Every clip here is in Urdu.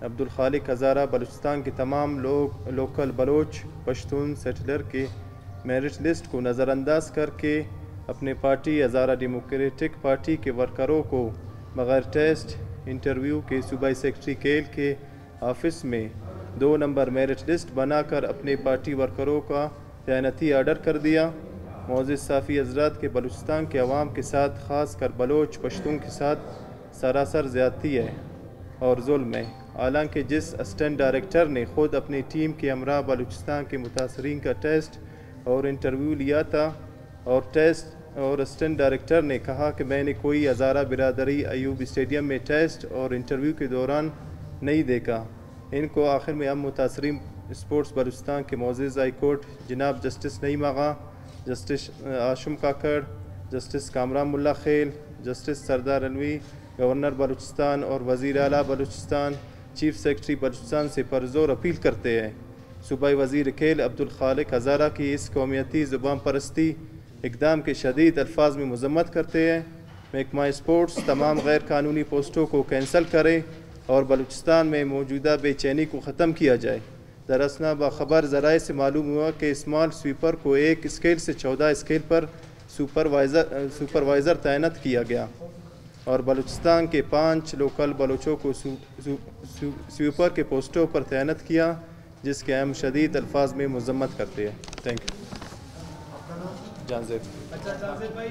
عبدالخالق ہزارہ بلوچستان کے تمام لوکل بلوچ پشتون سیٹلر کے میرٹ لسٹ کو نظر انداز کر کے اپنے پارٹی ہزارہ ڈیموکریٹک پارٹی کے ورکروں کو بغیر ٹیسٹ انٹرویو کے صوبائی سیکرٹری کیل کے آفس میں 2 نمبر میرٹ لسٹ بنا کر اپنے پارٹی ورکروں کا تعیناتی آرڈر کر دیا۔ معزز صافی حضرات کے بلوچستان کے عوام کے ساتھ خاص کر بلوچ پشتون کے ساتھ سراسر زیادتی ہے اور ظلم ہے، حالانکہ جس اسسٹنٹ ڈائریکٹر نے خود اپنی ٹیم کے ہمراہ بلوچستان کے متاثرین کا ٹیسٹ اور انٹرویو لیا تھا اور اسسٹنٹ ڈائریکٹر نے کہا کہ میں نے کوئی ہزارہ برادری ایوب اسٹیڈیم میں ٹیسٹ اور انٹرویو کے دوران نہیں دیکھا، ان کو آخر میں ہم متاثرین اسپورٹس بلوچستان کے معزز ہائی کورٹ جناب جسٹس نعیم آغا، جسٹس ہاشم کاکڑ، جسٹس کامران ملا خیل، جسٹس سردار علوی، گورنر بلوچستان اور وزیر اعلیٰ بلوچستان، چیف سیکرٹری بلوچستان سے پرزور اپیل کرتے ہیں صوبائی وزیر کھیل عبدالخالق ہزارہ کی اس قومیتی زبان پرستی اقدام کے شدید الفاظ میں مذمت کرتے ہیں۔ محکمہ اسپورٹس تمام غیر قانونی پوسٹوں کو کینسل کرے اور بلوچستان میں موجودہ بے چینی کو ختم کیا جائے۔ دراصل باخبر ذرائع سے معلوم ہوا کہ اسمال سویپر کو 1 اسکیل سے 14 اسکیل پر سپروائزر تعینات کیا گیا اور بلوچستان کے 5 لوکل بلوچوں کو سویپر کے پوسٹوں پر تعینات کیا، جس کے ہم شدید الفاظ میں مذمت کرتے ہیں۔ Thank you. جان زیب۔ اچھا جان زیب بھائی،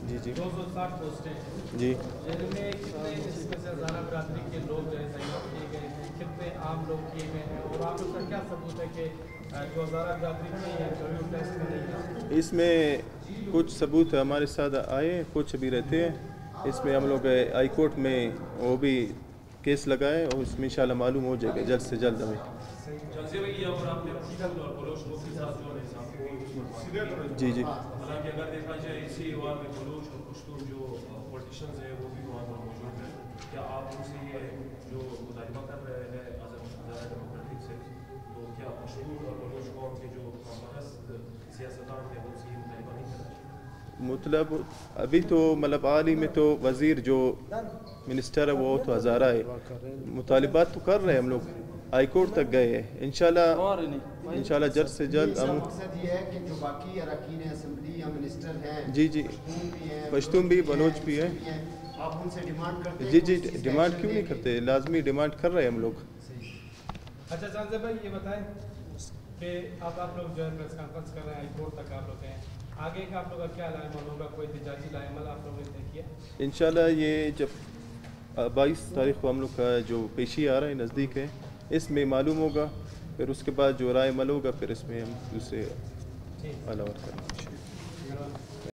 جی 260 پوسٹیں ہیں جی، جن میں کتنے اس میں سے ہزارہ برادری کے لوگ جو ہے تعینات کیے گئے ہیں، کتنے عام لوگ کیے گئے ہیں، اور آپ کا کیا ثبوت ہے کہ جو ہزارہ برادری کی ہے انٹرویو ٹیسٹ میں نہیں ہے؟ اس میں کچھ ثبوت ہمارے ساتھ آئے، کچھ بھی رہتے ہیں۔ اس میں ہم لوگ ہائی کورٹ میں وہ بھی کیس لگائے اور اس میں انشاءاللہ معلوم ہو جائے گا جلد سے جلد ہمیں۔ جی جی، حالانکہ اگر دیکھا جائے اسی ایوان میں بلوچ اور پشتون جو پولیٹیشنز ہیں وہ بھی وہاں پر موجود ہیں، کیا آپ ان سے یہ جو مطالبہ کر رہے ہیں ہزارہ ڈیموکریٹک سے، تو کیا پشتون اور بلوچ قوم کے جو سرپرست سیاستدان ہیں ان سے یہ مطالبہ نہیں کرنا چاہیے؟ مطلب ابھی تو حال ہی میں تو وزیر جو منسٹر ہے وہ تو ہزارہ ہے، مطالبات تو کر رہے ہیں ہم لوگ، ہائی کورٹ تک گئے ہیں، انشاءاللہ جلد سے جلد ہم مقصد یہ ہے کہ جو باقی اراکین اسمبلی یا منسٹر ہیں، جی پشتون بھی بلوچ بھی ہیں، آپ ان سے ڈیمانڈ کرتے ہیں؟ جی ڈیمانڈ کیوں نہیں کرتے، لازمی ڈیمانڈ کر رہے ہیں ہم لوگ۔ اچھا جان زیب بھائی، یہ بتائیں کہ اب آپ لوگ جو ہے پریس کانفرنس کر رہے ہیں، ہائی کورٹ تک آپ لوگ ہیں، آگے کا آپ لوگ کا کیا لائے عمل ہوگا؟ کوئی احتجاجی لائے عمل آپ لوگوں نے طے کیا؟ انشاءاللہ یہ جب 22 تاریخ کو ہم لوگ کا جو پیشی آ رہا ہے نزدیک ہے، اس میں معلوم ہوگا، پھر اس کے بعد جو رائے عمل ہوگا پھر اس میں ہم دوسرے علاوہ کریں گے۔